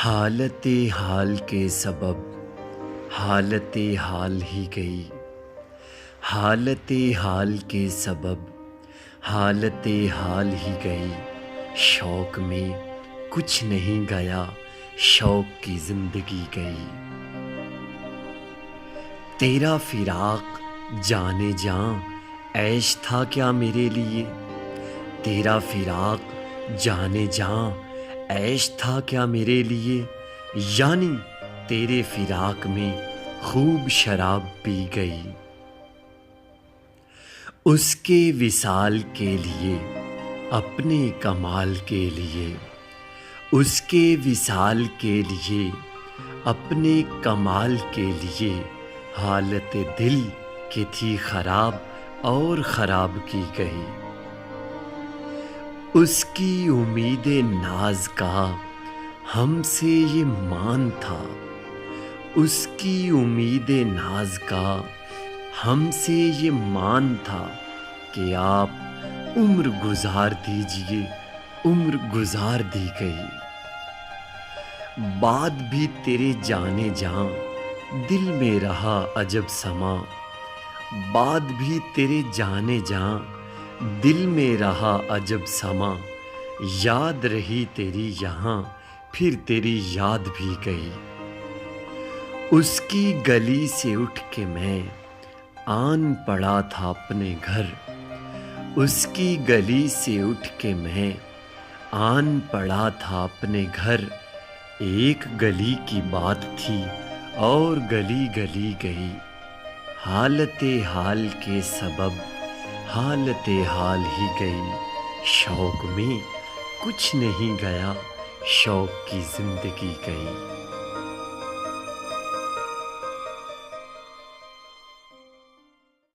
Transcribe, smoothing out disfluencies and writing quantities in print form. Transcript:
हालते हाल के सबब हालते हाल ही गई। हालते हाल के सबब हालते हाल ही गई। शौक में कुछ नहीं गया, शौक की जिंदगी गई। तेरा फिराक जाने जां ऐश था क्या मेरे लिए। तेरा फिराक जाने जां ऐश था क्या मेरे लिए। यानी तेरे फिराक में खूब शराब पी गई। उसके विसाल के लिए अपने कमाल के लिए, उसके विसाल के लिए अपने कमाल के लिए हालत दिल की थी खराब और ख़राब की गई। उसकी उम्मीदें नाज का हमसे ये मान था। उसकी उम्मीदें नाज का हमसे ये मान था कि आप उम्र गुजार दीजिए, उम्र गुजार दी गई। बाद भी तेरे जाने जां दिल में रहा अजब समा। बाद भी तेरे जाने जां दिल में रहा अजब समा। याद रही तेरी यहाँ फिर तेरी याद भी गई। उसकी गली से उठ के मैं आन पड़ा था अपने घर। उसकी गली से उठ के मैं आन पड़ा था अपने घर। एक गली की बात थी और गली गली गई। हालते हाल के सबब हालते हाल ही गई। शौक में कुछ नहीं गया, शौक की जिंदगी गई।